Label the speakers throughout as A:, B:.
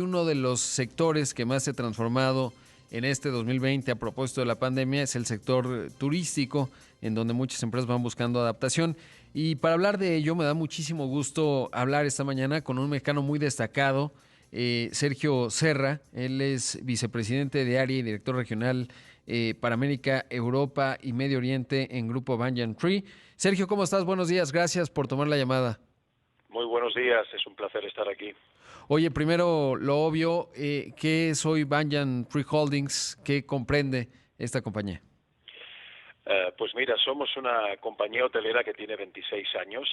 A: Uno de los sectores que más se ha transformado en este 2020 a propósito de la pandemia es el sector turístico, en donde muchas empresas van buscando adaptación. Y para hablar de ello, me da muchísimo gusto hablar esta mañana con un mexicano muy destacado, Sergio Serra. Él es vicepresidente de área y director regional para América, Europa y Medio Oriente en Grupo Banyan Tree. Sergio, ¿cómo estás? Buenos días, gracias por tomar la llamada.
B: Muy buenos días, es un placer estar aquí.
A: Oye, primero lo obvio, ¿qué es hoy Banyan Tree Holdings? ¿Qué comprende esta compañía?
B: Pues mira, somos una compañía hotelera que tiene 26 años.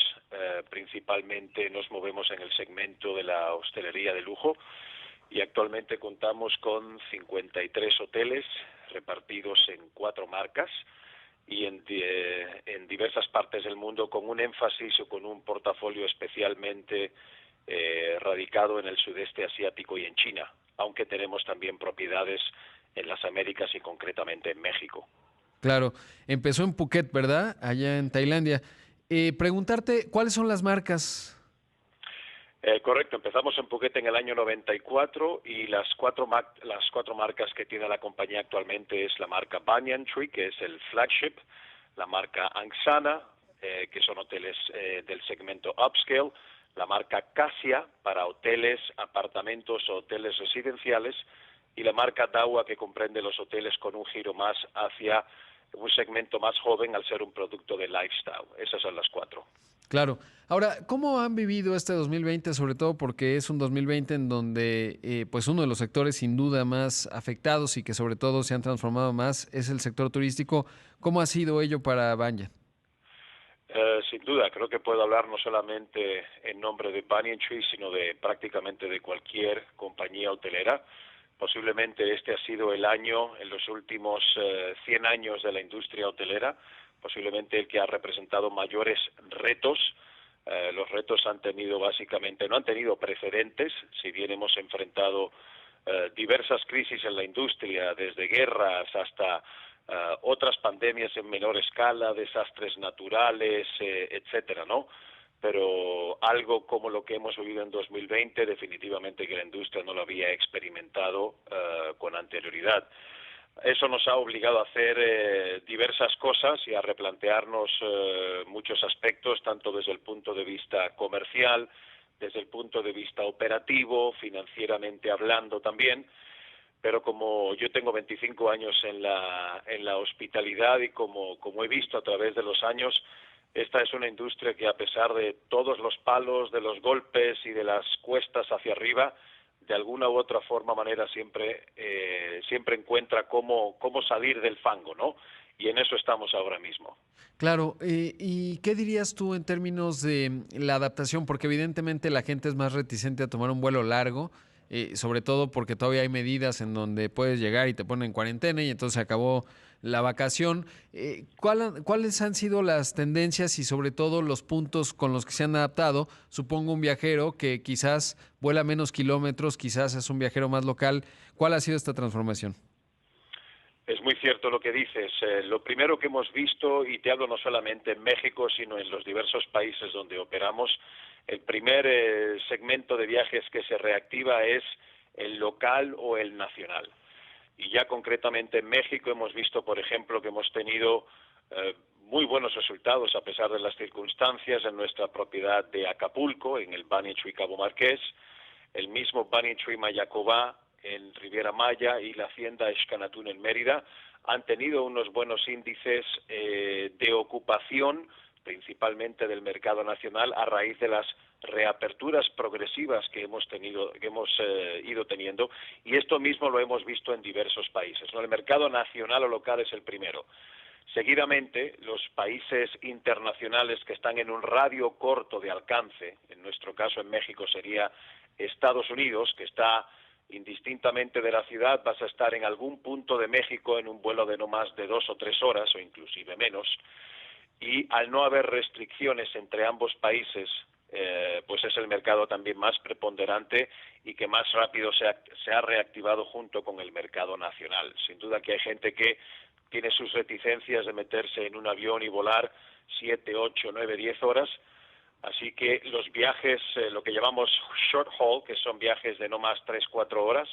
B: Principalmente nos movemos en el segmento de la hostelería de lujo y actualmente contamos con 53 hoteles repartidos en 4 marcas y en diversas partes del mundo, con un énfasis o con un portafolio especialmente radicado en el sudeste asiático y en China, aunque tenemos también propiedades en las Américas y concretamente en México.
A: Claro, empezó en Phuket, ¿verdad? Allá en Tailandia. Preguntarte, ¿cuáles son las marcas?
B: Correcto, empezamos en Phuket en el año 94 y las cuatro marcas que tiene la compañía actualmente es la marca Banyan Tree, que es el flagship, la marca Angsana, que son hoteles del segmento upscale, la marca Casia para hoteles, apartamentos o hoteles residenciales, y la marca Dawa, que comprende los hoteles con un giro más hacia un segmento más joven al ser un producto de lifestyle. Esas son las 4.
A: Claro. Ahora, ¿cómo han vivido este 2020? Sobre todo porque es un 2020 en donde, pues uno de los sectores sin duda más afectados y que sobre todo se han transformado más es el sector turístico. ¿Cómo ha sido ello para Banyan?
B: Sin duda, creo que puedo hablar no solamente en nombre de Banyan Tree, sino de prácticamente de cualquier compañía hotelera. Posiblemente este ha sido el año, en los últimos 100 años de la industria hotelera, posiblemente el que ha representado mayores retos. Los retos han tenido básicamente, no han tenido precedentes, si bien hemos enfrentado diversas crisis en la industria, desde guerras hasta otras pandemias en menor escala, desastres naturales, etcétera, ¿no? Pero algo como lo que hemos vivido en 2020, definitivamente que la industria no lo había experimentado con anterioridad. Eso nos ha obligado a hacer diversas cosas y a replantearnos muchos aspectos, tanto desde el punto de vista comercial, desde el punto de vista operativo, financieramente hablando también. Pero como yo tengo 25 años en la hospitalidad y como he visto a través de los años, esta es una industria que, a pesar de todos los palos, de los golpes y de las cuestas hacia arriba, de alguna u otra manera siempre encuentra cómo salir del fango, ¿no? Y en eso estamos ahora mismo.
A: Claro, ¿y qué dirías tú en términos de la adaptación? Porque evidentemente la gente es más reticente a tomar un vuelo largo, sobre todo porque todavía hay medidas en donde puedes llegar y te ponen en cuarentena y entonces se acabó la vacación. ¿Cuáles han sido las tendencias y sobre todo los puntos con los que se han adaptado? Supongo un viajero que quizás vuela menos kilómetros, quizás es un viajero más local. ¿Cuál ha sido esta transformación?
B: Es muy cierto lo que dices. Lo primero que hemos visto, y te hablo no solamente en México, sino en los diversos países donde operamos, el primer segmento de viajes que se reactiva es el local o el nacional. Y ya concretamente en México hemos visto, por ejemplo, que hemos tenido muy buenos resultados a pesar de las circunstancias en nuestra propiedad de Acapulco, en el Banyan Tree Cabo Marqués, el mismo Banyan Tree Mayacobá en Riviera Maya y la hacienda Xcanatún en Mérida han tenido unos buenos índices de ocupación, principalmente del mercado nacional, a raíz de las reaperturas progresivas que hemos ido teniendo, y esto mismo lo hemos visto en diversos países, ¿no? El mercado nacional o local es el primero. Seguidamente, los países internacionales que están en un radio corto de alcance, en nuestro caso en México sería Estados Unidos, que está indistintamente de la ciudad, vas a estar en algún punto de México en un vuelo de no más de 2 o 3 horas o inclusive menos, y al no haber restricciones entre ambos países, pues es el mercado también más preponderante y que más rápido se ha reactivado junto con el mercado nacional. Sin duda que hay gente que tiene sus reticencias de meterse en un avión y volar 7, 8, 9, 10 horas, Así que los viajes, lo que llamamos short haul, que son viajes de no más 3-4 horas,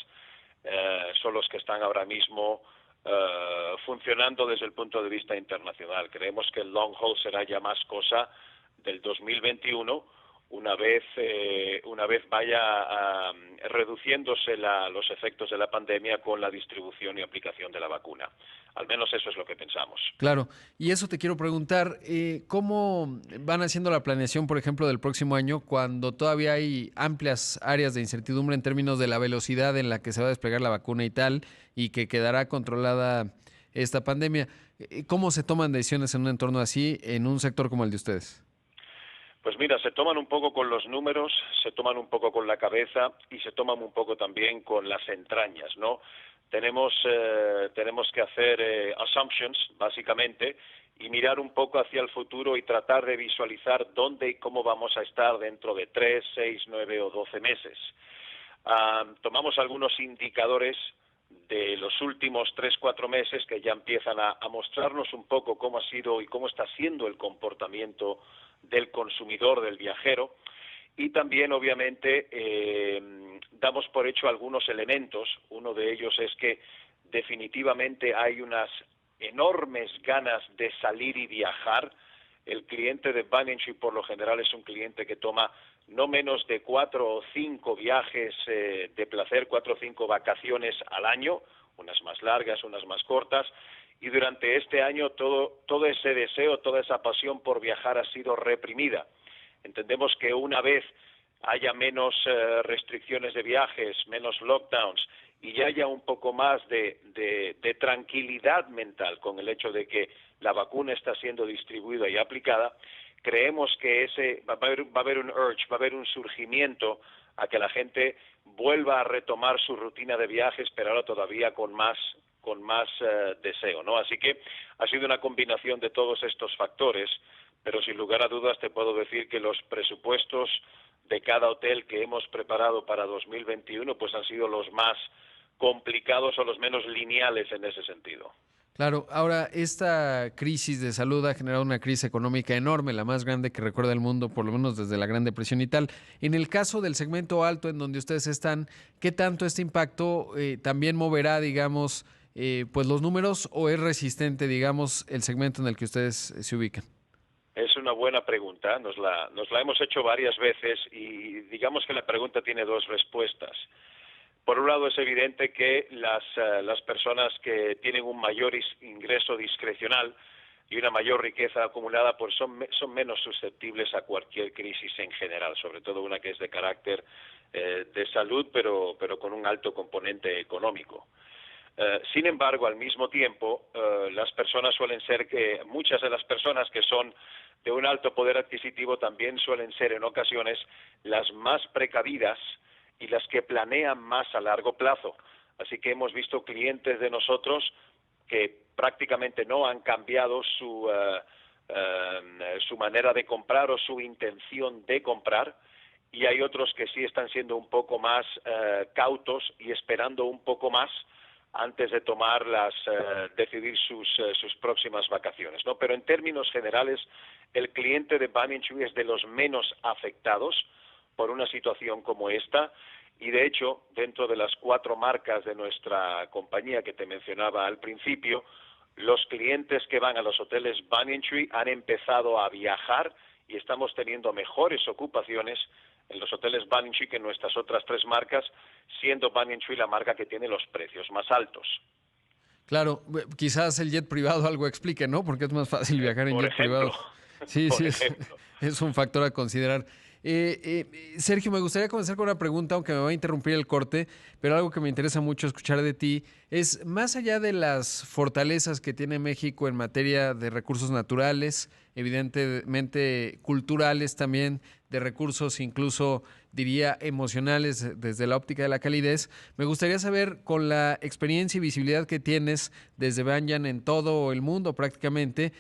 B: son los que están ahora mismo funcionando desde el punto de vista internacional. Creemos que el long haul será ya más cosa del 2021, una vez vaya reduciéndose los efectos de la pandemia con la distribución y aplicación de la vacuna. Al menos eso es lo que pensamos.
A: Claro, y eso te quiero preguntar, ¿cómo van haciendo la planeación, por ejemplo, del próximo año, cuando todavía hay amplias áreas de incertidumbre en términos de la velocidad en la que se va a desplegar la vacuna y tal, y que quedará controlada esta pandemia? ¿Cómo se toman decisiones en un entorno así, en un sector como el de ustedes?
B: Pues mira, se toman un poco con los números, se toman un poco con la cabeza y se toman un poco también con las entrañas, ¿no? Tenemos que hacer assumptions, básicamente, y mirar un poco hacia el futuro y tratar de visualizar dónde y cómo vamos a estar dentro de 3, 6, 9 o 12 meses. Tomamos algunos indicadores de los últimos 3-4 meses que ya empiezan a mostrarnos un poco cómo ha sido y cómo está siendo el comportamiento del consumidor, del viajero, y también obviamente damos por hecho algunos elementos. Uno de ellos es que definitivamente hay unas enormes ganas de salir y viajar. El cliente de Banyan Tree por lo general es un cliente que toma no menos de 4 o 5 viajes de placer, 4 o 5 vacaciones al año, unas más largas, unas más cortas, y durante este año todo ese deseo, toda esa pasión por viajar ha sido reprimida. Entendemos que una vez haya menos restricciones de viajes, menos lockdowns, y ya haya un poco más de tranquilidad mental con el hecho de que la vacuna está siendo distribuida y aplicada, creemos que va a haber un urge, va a haber un surgimiento a que la gente vuelva a retomar su rutina de viajes, pero ahora todavía con más deseo, ¿no? Así que ha sido una combinación de todos estos factores, pero sin lugar a dudas te puedo decir que los presupuestos de cada hotel que hemos preparado para 2021 pues han sido los más complicados o los menos lineales en ese sentido.
A: Claro, ahora esta crisis de salud ha generado una crisis económica enorme, la más grande que recuerda el mundo, por lo menos desde la Gran Depresión y tal. En el caso del segmento alto en donde ustedes están, ¿qué tanto este impacto también moverá, digamos, pues los números, o es resistente, digamos, el segmento en el que ustedes se ubican?
B: Es una buena pregunta, nos la hemos hecho varias veces y digamos que la pregunta tiene dos respuestas. Por un lado, es evidente que las personas que tienen un mayor ingreso discrecional y una mayor riqueza acumulada pues son menos susceptibles a cualquier crisis en general, sobre todo una que es de carácter de salud, pero con un alto componente económico. Sin embargo, al mismo tiempo, las personas muchas de las personas que son de un alto poder adquisitivo también suelen ser en ocasiones las más precavidas y las que planean más a largo plazo. Así que hemos visto clientes de nosotros que prácticamente no han cambiado su manera de comprar o su intención de comprar, y hay otros que sí están siendo un poco más cautos y esperando un poco más antes de decidir sus próximas vacaciones, ¿no? Pero en términos generales, el cliente de Banyan Tree es de los menos afectados por una situación como esta, y de hecho, dentro de las 4 marcas de nuestra compañía que te mencionaba al principio, los clientes que van a los hoteles Banyan Tree han empezado a viajar y estamos teniendo mejores ocupaciones en los hoteles Banyan Tree que en nuestras otras 3 marcas, siendo Banyan Tree la marca que tiene los precios más altos.
A: Claro, quizás el jet privado algo explique, ¿no? Porque es más fácil viajar en jet privado. Sí, sí, es un factor a considerar. Sergio, me gustaría comenzar con una pregunta, aunque me va a interrumpir el corte, pero algo que me interesa mucho escuchar de ti es, más allá de las fortalezas que tiene México en materia de recursos naturales, evidentemente culturales también, de recursos incluso, diría, emocionales desde la óptica de la calidez, me gustaría saber, con la experiencia y visibilidad que tienes desde Banyan en todo el mundo prácticamente,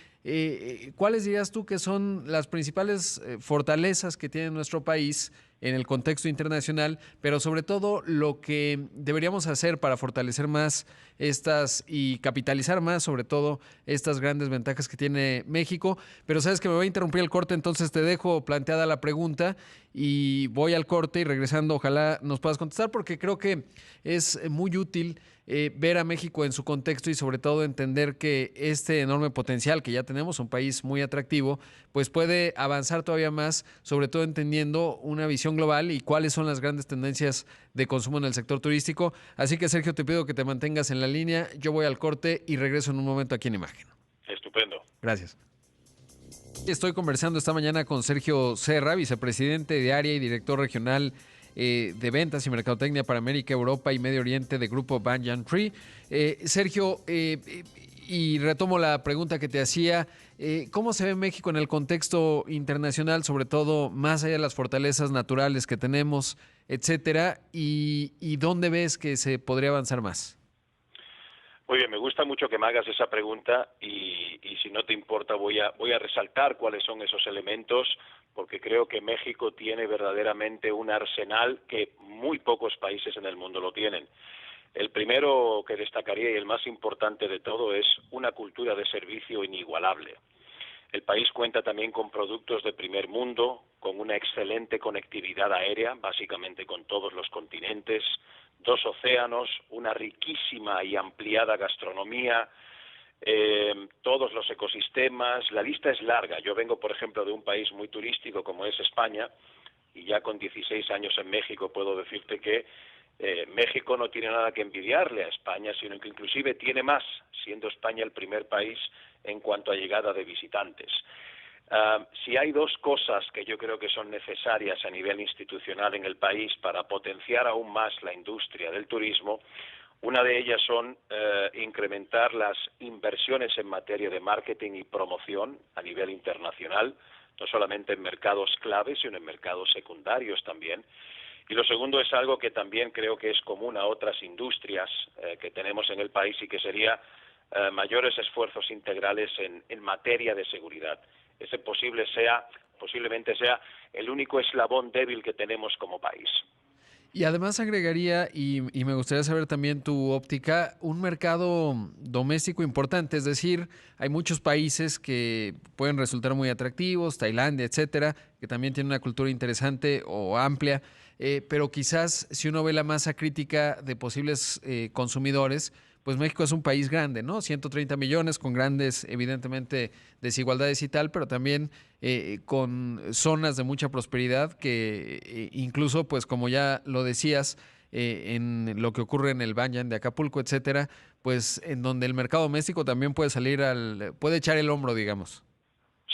A: ¿cuáles dirías tú que son las principales fortalezas que tiene nuestro país en el contexto internacional, pero sobre todo lo que deberíamos hacer para fortalecer más y capitalizar más, sobre todo, estas grandes ventajas que tiene México. Pero sabes que me voy a interrumpir el corte, entonces te dejo planteada la pregunta y voy al corte y regresando, ojalá nos puedas contestar, porque creo que es muy útil ver a México en su contexto y sobre todo entender que este enorme potencial que ya tenemos, un país muy atractivo, pues puede avanzar todavía más, sobre todo entendiendo una visión global y cuáles son las grandes tendencias de consumo en el sector turístico. Así que, Sergio, te pido que te mantengas en la línea. Yo voy al corte y regreso en un momento aquí en Imagen.
B: Estupendo.
A: Gracias. Estoy conversando esta mañana con Sergio Serra, vicepresidente de área y director regional de ventas y mercadotecnia para América, Europa y Medio Oriente de Grupo Banyan Tree. Sergio, y retomo la pregunta que te hacía, ¿cómo se ve México en el contexto internacional, sobre todo más allá de las fortalezas naturales que tenemos, etcétera, y dónde ves que se podría avanzar más?
B: Muy bien, me gusta mucho que me hagas esa pregunta y si no te importa voy a resaltar cuáles son esos elementos, porque creo que México tiene verdaderamente un arsenal que muy pocos países en el mundo lo tienen. El primero que destacaría y el más importante de todo es una cultura de servicio inigualable. El país cuenta también con productos de primer mundo, con una excelente conectividad aérea, básicamente con todos los continentes, 2 océanos, una riquísima y ampliada gastronomía, todos los ecosistemas. La lista es larga. Yo vengo, por ejemplo, de un país muy turístico como es España, y ya con 16 años en México puedo decirte que México no tiene nada que envidiarle a España, sino que inclusive tiene más, siendo España el primer país en cuanto a llegada de visitantes. Si hay 2 cosas que yo creo que son necesarias a nivel institucional en el país para potenciar aún más la industria del turismo, una de ellas son incrementar las inversiones en materia de marketing y promoción a nivel internacional, no solamente en mercados claves, sino en mercados secundarios también. Y lo segundo es algo que también creo que es común a otras industrias que tenemos en el país y que sería mayores esfuerzos integrales en materia de seguridad. Ese posiblemente sea el único eslabón débil que tenemos como país.
A: Y además agregaría, y me gustaría saber también tu óptica, un mercado doméstico importante, es decir, hay muchos países que pueden resultar muy atractivos, Tailandia, etcétera, que también tienen una cultura interesante o amplia, pero quizás si uno ve la masa crítica de posibles consumidores, pues México es un país grande, ¿no? 130 millones con grandes, evidentemente, desigualdades y tal, pero también con zonas de mucha prosperidad que incluso, pues como ya lo decías, en lo que ocurre en el Banyan de Acapulco, etcétera, pues en donde el mercado doméstico también puede echar el hombro, digamos.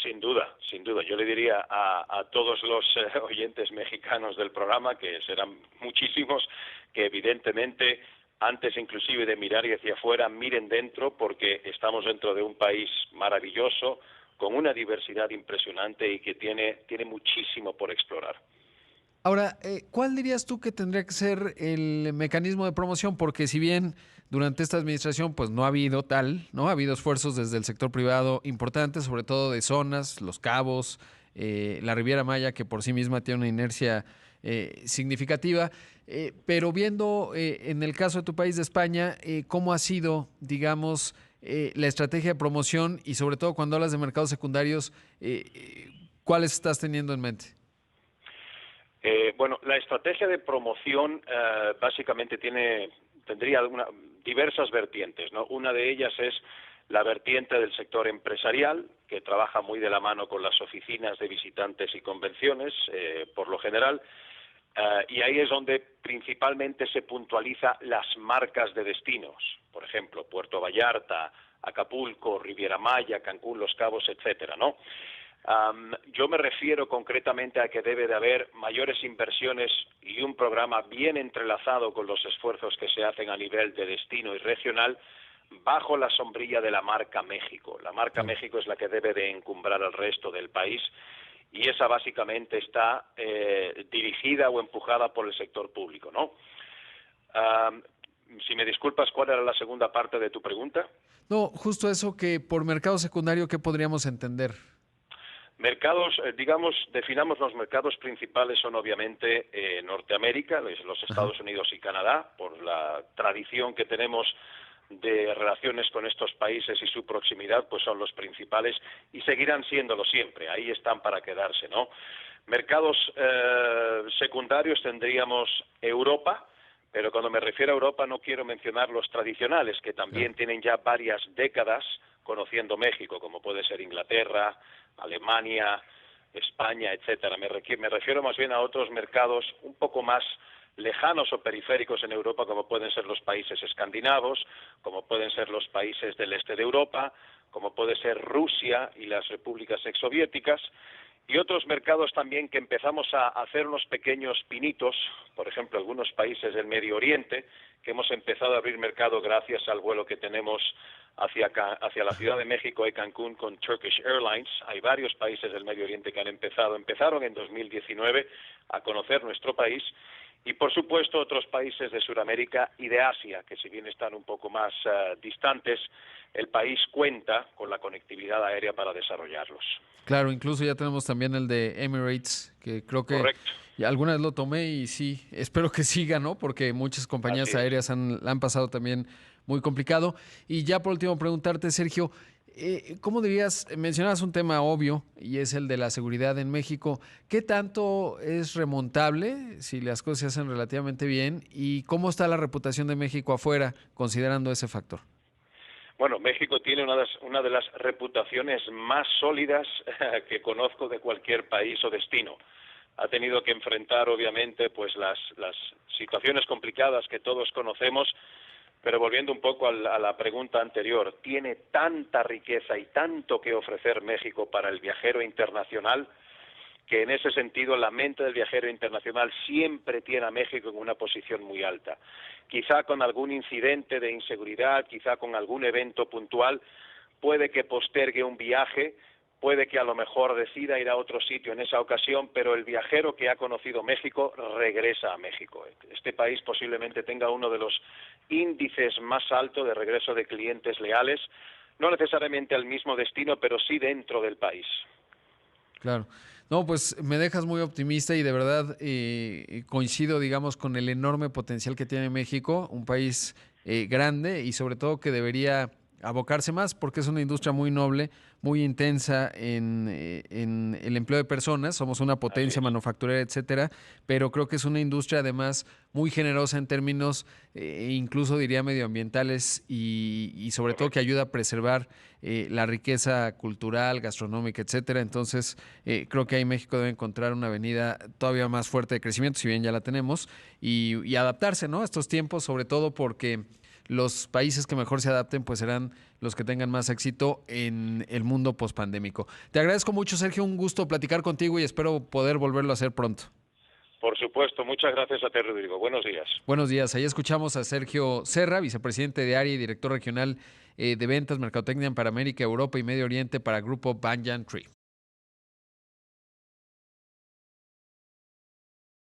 B: Sin duda, sin duda. Yo le diría a todos los oyentes mexicanos del programa, que serán muchísimos, que evidentemente antes inclusive de mirar hacia afuera, miren dentro, porque estamos dentro de un país maravilloso, con una diversidad impresionante y que tiene muchísimo por explorar.
A: Ahora, ¿cuál dirías tú que tendría que ser el mecanismo de promoción? Porque si bien durante esta administración pues no ha habido tal, ¿no? Ha habido esfuerzos desde el sector privado importantes, sobre todo de zonas, Los Cabos, la Riviera Maya, que por sí misma tiene una inercia significativa. Pero viendo en el caso de tu país de España, ¿cómo ha sido, digamos, la estrategia de promoción y sobre todo cuando hablas de mercados secundarios, ¿cuáles estás teniendo en mente?
B: Bueno, la estrategia de promoción básicamente tendría diversas vertientes, ¿no? Una de ellas es la vertiente del sector empresarial, que trabaja muy de la mano con las oficinas de visitantes y convenciones, por lo general, y ahí es donde principalmente se puntualiza las marcas de destinos, por ejemplo, Puerto Vallarta, Acapulco, Riviera Maya, Cancún, Los Cabos, etcétera, ¿no? Yo me refiero concretamente a que debe de haber mayores inversiones y un programa bien entrelazado con los esfuerzos que se hacen a nivel de destino y regional bajo la sombrilla de la marca México. La marca México es la que debe de encumbrar al resto del país y esa básicamente está dirigida o empujada por el sector público, ¿no? Si me disculpas, ¿cuál era la segunda parte de tu pregunta?
A: No, justo eso, que por mercado secundario, ¿qué podríamos entender?
B: Mercados, digamos, definamos los mercados principales son obviamente Norteamérica, los Estados Unidos y Canadá, por la tradición que tenemos de relaciones con estos países y su proximidad, pues son los principales y seguirán siéndolo siempre, ahí están para quedarse, ¿no? Mercados secundarios tendríamos Europa, pero cuando me refiero a Europa no quiero mencionar los tradicionales, que también tienen ya varias décadas conociendo México, como puede ser Inglaterra, Alemania, España, etcétera. Me refiero más bien a otros mercados un poco más lejanos o periféricos en Europa, como pueden ser los países escandinavos, como pueden ser los países del este de Europa, como puede ser Rusia y las repúblicas exsoviéticas, y otros mercados también que empezamos a hacer unos pequeños pinitos, por ejemplo, algunos países del Medio Oriente, que hemos empezado a abrir mercado gracias al vuelo que tenemos hacia la Ciudad de México y Cancún con Turkish Airlines. Hay varios países del Medio Oriente que empezaron en 2019 a conocer nuestro país, y por supuesto otros países de Sudamérica y de Asia, que si bien están un poco más distantes, el país cuenta con la conectividad aérea para desarrollarlos.
A: Claro, incluso ya tenemos también el de Emirates, que creo que
B: Correcto.
A: alguna vez lo tomé y sí, espero que siga, ¿no? Porque muchas compañías aéreas la han pasado también muy complicado. Y ya por último preguntarte, Sergio, ¿cómo dirías, mencionabas un tema obvio y es el de la seguridad en México? ¿Qué tanto es remontable si las cosas se hacen relativamente bien? ¿Y cómo está la reputación de México afuera considerando ese factor?
B: Bueno, México tiene una de las reputaciones más sólidas que conozco de cualquier país o destino. Ha tenido que enfrentar, obviamente, pues las situaciones complicadas que todos conocemos, pero volviendo un poco a la pregunta anterior, tiene tanta riqueza y tanto que ofrecer México para el viajero internacional, que en ese sentido la mente del viajero internacional siempre tiene a México en una posición muy alta. Quizá con algún incidente de inseguridad, quizá con algún evento puntual, puede que postergue un viaje, puede que a lo mejor decida ir a otro sitio en esa ocasión, pero el viajero que ha conocido México regresa a México. Este país posiblemente tenga uno de los índices más altos de regreso de clientes leales, no necesariamente al mismo destino, pero sí dentro del país.
A: Claro. No, pues me dejas muy optimista y de verdad coincido, digamos, con el enorme potencial que tiene México, un país grande y sobre todo que debería abocarse más porque es una industria muy noble, muy intensa en el empleo de personas. Somos una potencia manufacturera, etcétera, pero creo que es una industria además muy generosa en términos incluso diría medioambientales y sobre todo que ayuda a preservar la riqueza cultural, gastronómica, etcétera. Entonces, creo que ahí México debe encontrar una avenida todavía más fuerte de crecimiento, si bien ya la tenemos, y adaptarse, ¿no?, a estos tiempos, sobre todo porque los países que mejor se adapten pues serán los que tengan más éxito en el mundo pospandémico. Te agradezco mucho, Sergio, un gusto platicar contigo y espero poder volverlo a hacer pronto.
B: Por supuesto, muchas gracias a ti, Rodrigo. Buenos días.
A: Buenos días. Ahí escuchamos a Sergio Serra, vicepresidente de área y director regional de ventas, mercadotecnia para América, Europa y Medio Oriente para Grupo Banyan Tree.